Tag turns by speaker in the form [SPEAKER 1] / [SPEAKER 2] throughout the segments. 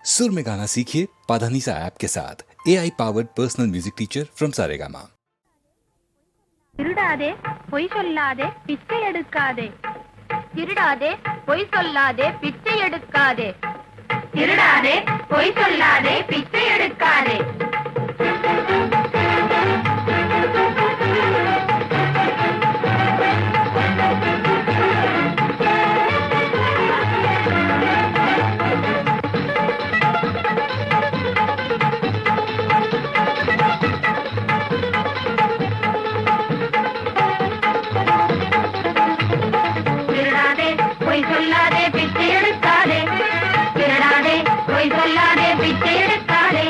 [SPEAKER 1] सुर में गाना सीखिए पाधानीसा ऐप के साथ AI powered personal music teacher from Saregama.
[SPEAKER 2] திருடாதே பொய் சொல்லாதே பிச்சை எடுக்காதே திருடாதே பொய் சொல்லாதே பிச்சை எடுக்காதே திருடாதே பொய் சொல்லாதே பிச்சை எடுக்காதே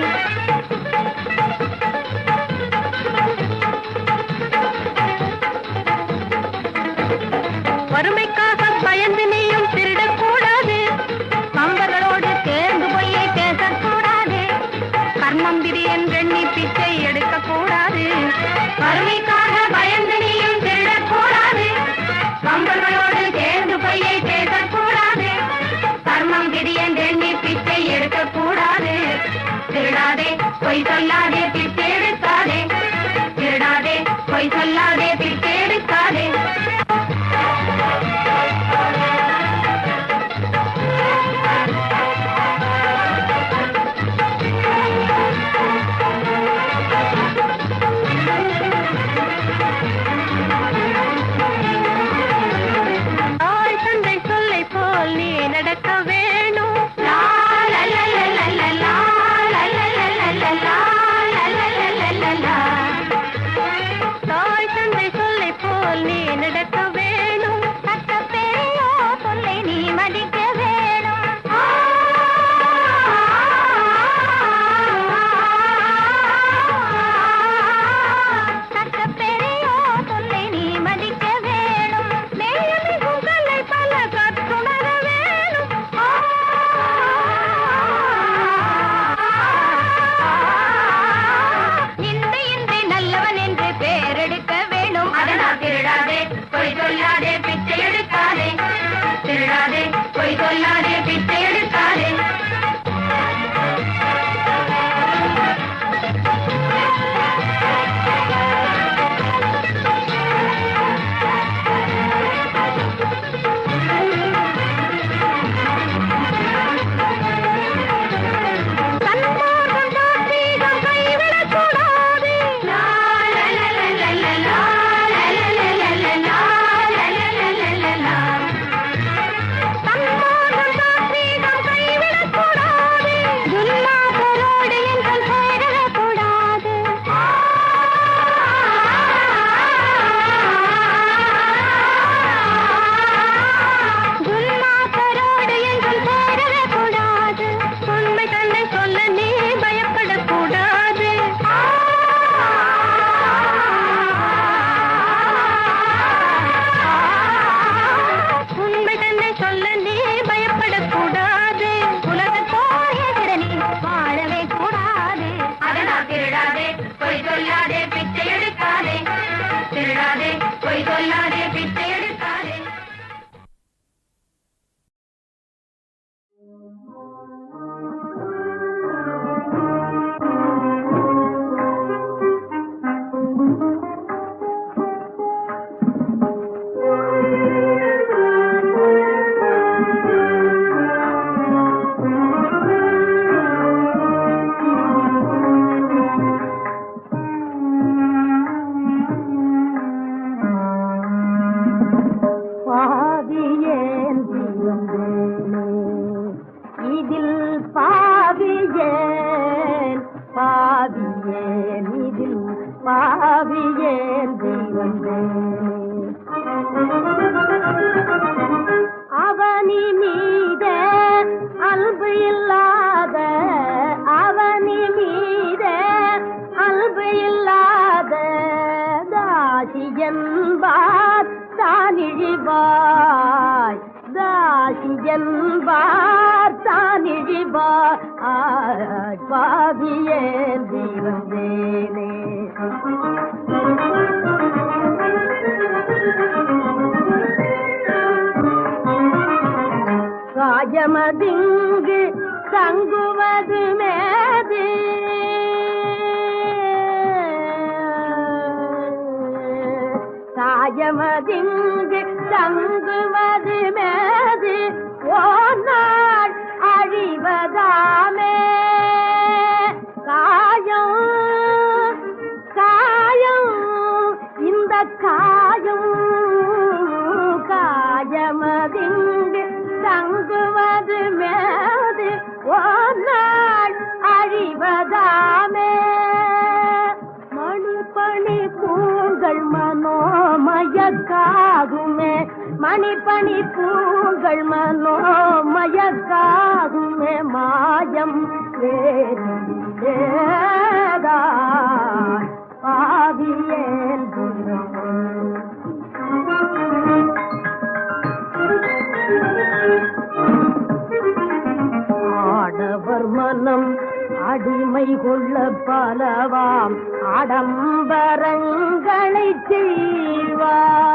[SPEAKER 2] வறுமைக்காக பயந்து நீயும் திருடக்கூடாது நண்பர்களோடு சேர்ந்து பொய்யை பேசக்கூடாது கர்மம் விதி என்றெண்ணி பிச்சை எடுக்கக்கூடாது வறுமைக்காக பயந்து நீயும் திருடக்கூடாது நண்பர்களோடு சேர்ந்து பொய்யை பேசக்கூடாது கர்மம் விதி என்றெண்ணி பிச்சை எடுக்கக்கூடாது திருடாதே பொய் சொல்லாதே பிச்சை எடுக்காதே திருடாதே பொய் சொல்லாதே பிச்சை எடுக்காதே நடக்க வேணும் தாய் தந்தை சொல்லை போல் நீ நடக்க வேணும் சட்ட பெரியோ சொல்லை நீ மதிக்க வேணும் சட்ட பெரியோ சொல்லை நீ மதிக்க வேணும் மேயமிகுங்களை பல கற்றுணர திருடாதே பொய் சொல்லாதே பிச்சை எடுக்காதே திருடாதே பொய் சொல்லாதே பிச்சை எடுக்காதே ராஜமதிங்கு சங்க தங்குவது மேது காயமதிங்கு தங்குவது மேது ஓநாள் அழிவதாமே காயம் காயம் இந்த காயம் காயமதிங்கு தங்குவது மேது ஓநாள் அழிவதாமே மணிப்பணி பூங்கள் மனோமயக்காகுமே மணிப்பணி பூங்கள் மனோமயக்காகுமே மாயம் வேதான் பாவியேன் ஆடவர் மனம் அடிமை கொள்ள பலவாம் ஆடம்பரங்களை செய்வார்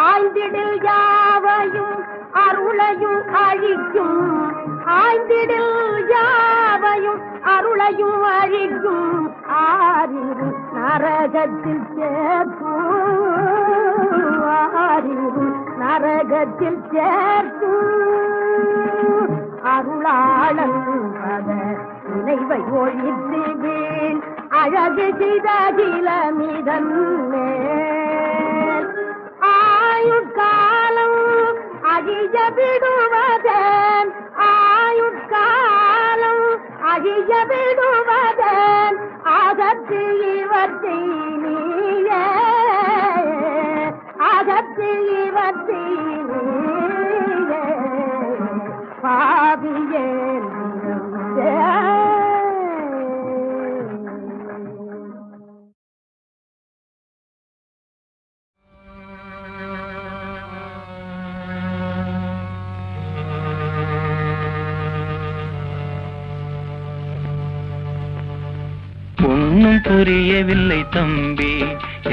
[SPEAKER 2] ஆய்ந்திடில் யாவையும் அருளையும் அழிக்கும் ஆய்ந்திடில் யாவையும் அருளையும் அழிக்கும் ஆறிரு நரகத்தில் சேர்க்கும் ஆறிரு நரகத்தில் சேர்க்கும் அருளாளன் பத நினைவை ஒழித்து வீண் அழகு செய்தகிலமிதன் மேல் ஆயுட்காலம் அழிய விடுவதன் ஆயுட்காலம் அழிய விடுவதன் அகத்து இவற்றை நீயே அகத்து இவற்றை நீயே பாவியே
[SPEAKER 3] ஒன்னும் புரியவில்லை தம்பி,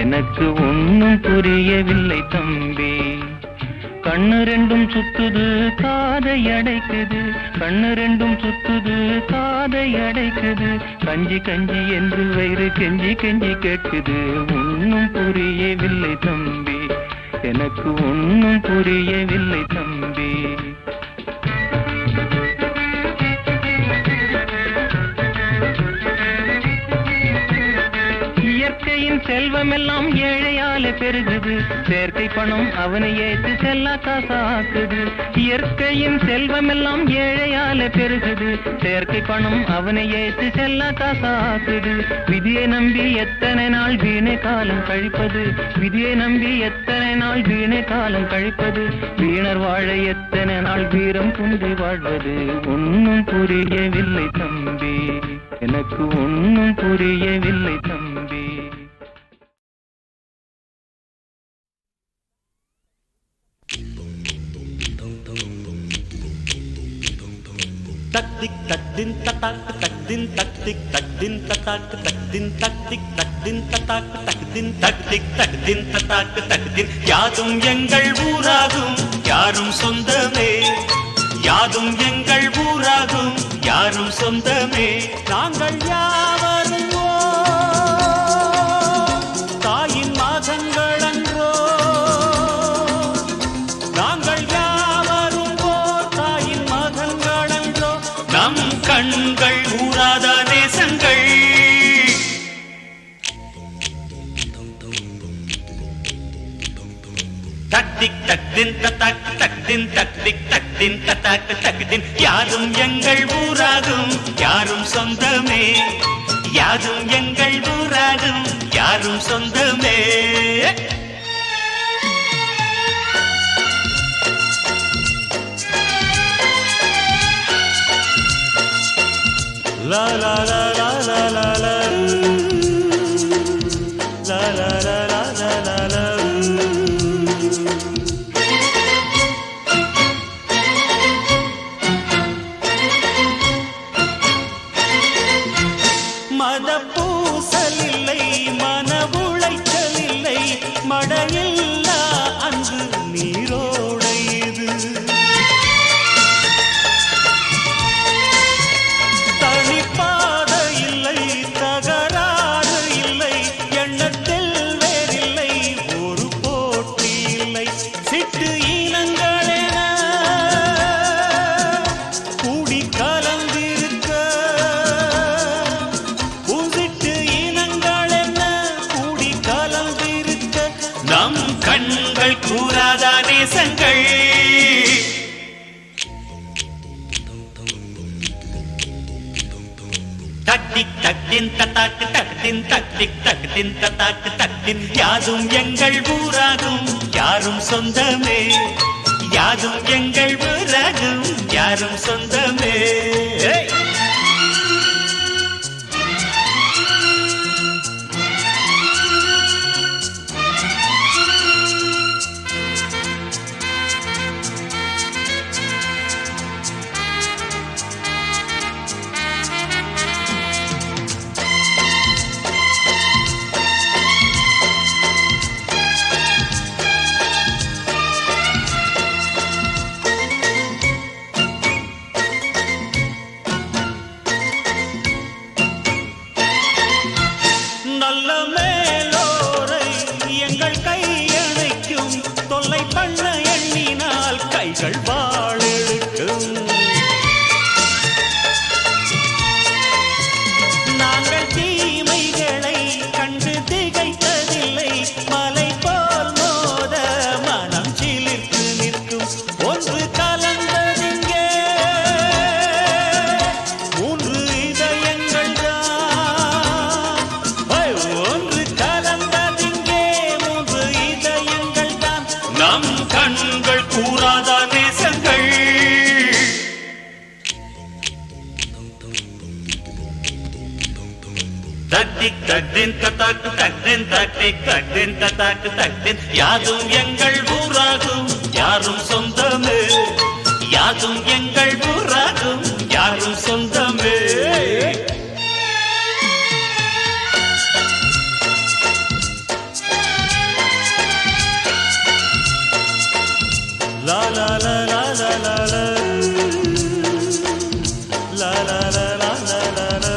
[SPEAKER 3] எனக்கு ஒன்னும் புரியவில்லை தம்பி. கண்ணு ரெண்டும் சுத்துது காதை அடைக்குது, கண்ணு ரெண்டும் சுத்துது காதை அடைக்குது. கஞ்சி கஞ்சி என்று வயிறு கெஞ்சி கெஞ்சி கேட்குது. ஒன்னும் புரியவில்லை தம்பி, எனக்கு ஒன்னும் புரியவில்லை தம்பி. இயற்கையின் செல்வம் எல்லாம் ஏழையாலே பெருகுது, செயற்கை பணம் அவனை ஏற்று செல்லா காசாக்குது. இயற்கையின் செல்வம் எல்லாம் ஏழையாலே பெருகுது, செயற்கை பணம் அவனை ஏற்று செல்லா காசாக்குது. விதியை நம்பி எத்தனை நாள் வீணை காலம் கழிப்பது, விதியை நம்பி எத்தனை நாள் வீணை காலம் கழிப்பது. வீணர் வாழ எத்தனை நாள் வீரம் குன்றி வாழ்வது. ஒன்னும் புரியவில்லை தம்பி, எனக்கு ஒன்னும் புரியவில்லை தம்பி.
[SPEAKER 4] தக்திக் தக்தின் தத்தாக்கு தக்தின் தக்திக் தக்தின் தத்தாக்கு தக்தின் தக்திக் தக்தின் தத்தாக்கு தக்தின் தக்திக் தக்தின் தத்தாக்கு தக்தின். யாதும் எங்கள் ஊராகும் யாரும் சொந்தமே, யாதும் எங்கள் ஊராகும் யாரும் சொந்தமே. நாங்கள் யாவரும் தாயின் மாதங்கள் அன்றோ, நாங்கள் யாவரும் தாயின் மாதங்கள் அன்றோ. நம் கண்கள் ஊராத நேசங்கள். தக்திக் தக்தின் தத்தாக்கு தக்தின் தக்திக் தக்தின் தத்தாக்கு தக்தின். யாதும் எங்கள் ஊராகும் யாரும் சொந்தமே, யாதும் எங்கள் ஊராகும் யாரும் சொந்தமே. லா லா லா லா லா லா லா லா லா லா லா லா லா. மத பூசல் இல்லை, மன உளைச்சல் இல்லை, மடையில்லா அன்பு நீரோடை இது. நேசங்கள். தட்டிக் தட்டின் தத்தாக்கு தட்டின் தட்டிக் தட்டின் தத்தாக்கு தட்டின் யாதும் எங்கள் ஊராகும் யாரும் சொந்தமே. யாதும் எங்கள் ஊராகும் யாரும் சொந்தமே. நல்ல மேலோரை எங்கள் கையணைக்கும் தொல்லை பண்ண எண்ணினால் கைகள் வாழெடுக்கும். நாங்கள் தீமைகளை கண்டு திகைத்ததில்லை. மலை போல் மோத மனம் சிலிர்த்து நிற்கும். ஒன்று கலந்ததிங்கே மூன்று இதயங்கள் தான். ஒன்று கலந்ததிங்கே மூன்று இதயங்கள் தான். நம் கண்கள் கூறாத நேசங்கள். தட்டிக் தட்டின் தத்தாக்கு தட்டின் தட்டிக் தட்டின் தத்தாக்கு தட்டின் யாதும் எங்கள் ஊராகும் யாரும் சொந்தமே. யாதும் எங்கள் ஊராகும் யாரும் சொந்தமே. லா லா லா லா லா லா லா லா லா லா லா லா லா லா.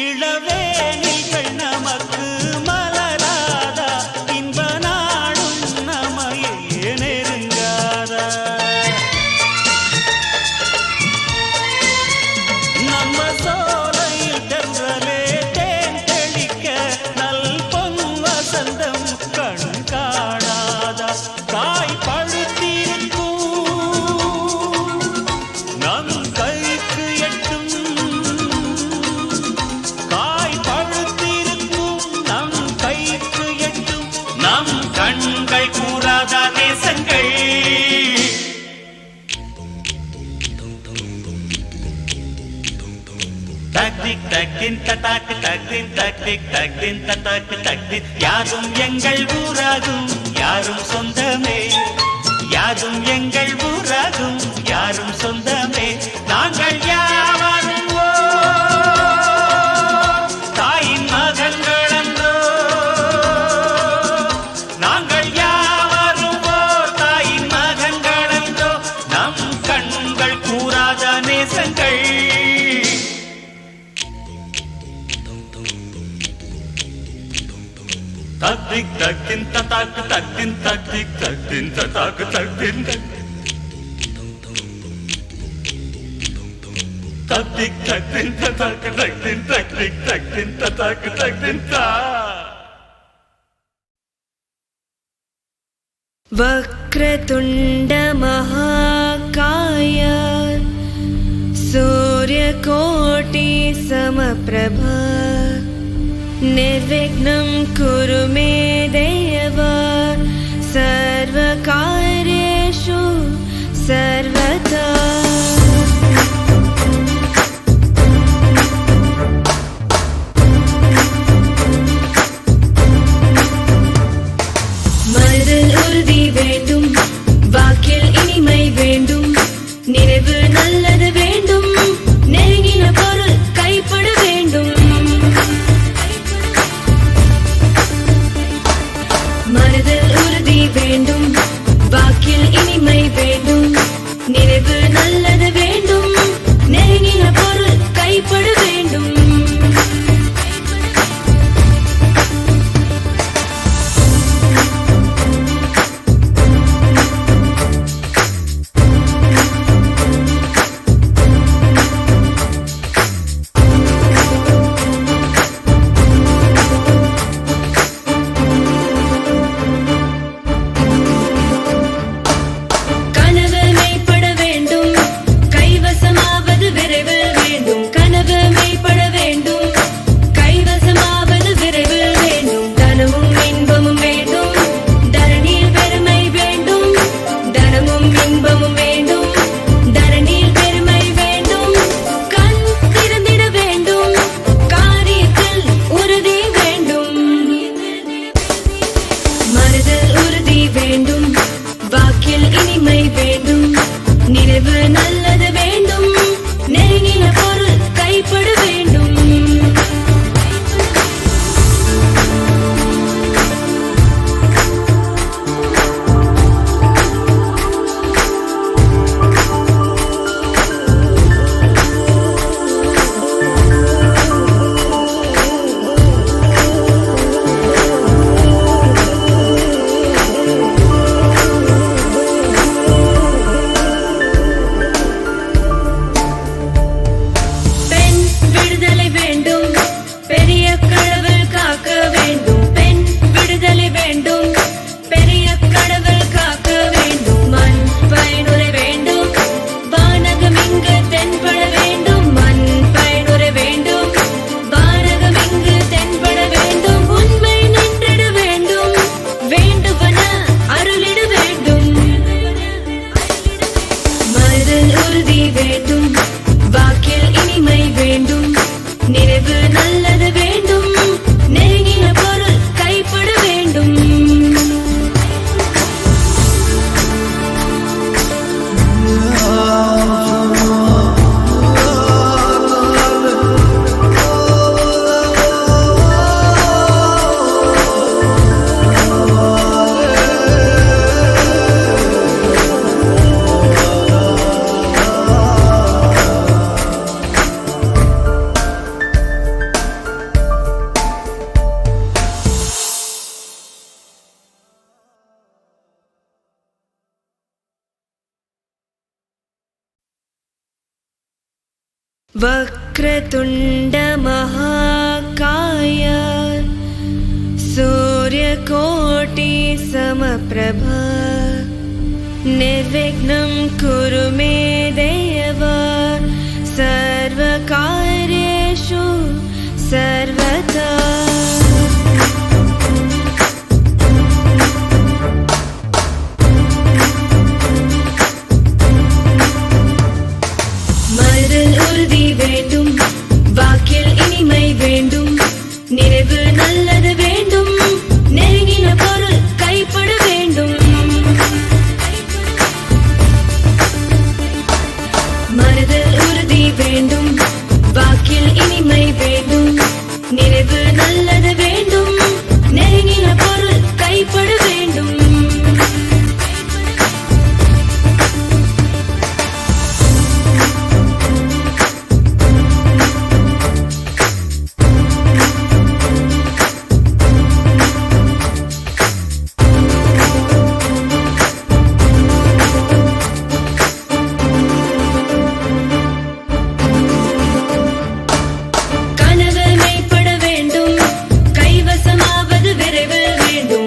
[SPEAKER 4] இளவேனில்கள் நமக்கு மலராதா இன்ப நாடும் நமையே நெருங்காதா. நம்ம சோலையில் தென்றலே தேன் தெளிக்க நல் பொன் வசந்தம் கண் காணாதா. காய் பழுத்திருக்கும் நம் கைக்கு எட்டும். காய் பழுத்திருக்கும் நம் கைக்கு எட்டும். நம் கண்கள் கூறாத நேசங்கள். தட்டிக் தட்டின் தத்தாக்கு தட்டின் தட்டிக் தட்டின் தத்தாக்கு தட்டின் யாதும் எங்கள் ஊராகும் யாரும் சொந்தமே. யாதும் எங்கள் ஊராகும் யாரும் சொந்தமே. நாங்கள் யாவரும் தாயின் மகன்கள் என்றோ. நாங்கள் யாவரும் தாயின் மகன்கள் என்றோ. நம் கண்கள் கூறாத நேசங்கள். தட்டிக் தட்டின் தத்தாக்கு தட்டின் தட்டிக் தட்டின் தத்தாக்கு தட்டின் தட்டிக் தட்டின் தத்தாக்கு தட்டின் தட்டிக் தட்டின் தத்தாக்கு தட்டின் தா.
[SPEAKER 5] वक्रतुण्ड महाकाय सूर्यकोटि समप्रभा निर्विघ्नं कुरु मे देव सर्वकार्येषु सर्वदा. மனதில் உறுதி வேண்டும், வாக்கில் இனிமை வேண்டும், நினைவு நல்லது வேண்டும், நெருங்கின பொருள் கைப்பட வேண்டும். மனதில் உறுதி வேண்டும், வாக்கில் இனிமை வேண்டும், நினைவு நினைவு நல்லது வேண்டும், நெருங்கின பொருள் கைப்பட வேண்டும். वक्रतुण्ड महाकाय सूर्यकोटि समप्रभा निर्विघ्नं कुरु मे देव सर्वकार्येषु सर्वदा. வேண்டும், வாக்கில் இனிமை வேண்டும், நினைவு நல்லது வேண்டும், நெருங்கின பொருள் கைப்பட வேண்டும். மனதில் உறுதி வேண்டும், வாக்கில் இனிமை வேண்டும், நினைவு நல்லது வேண்டும், நெருங்கின பொருள் கைப்பட வேண்டும். கைவசமாவது விரைவில் வேண்டும்.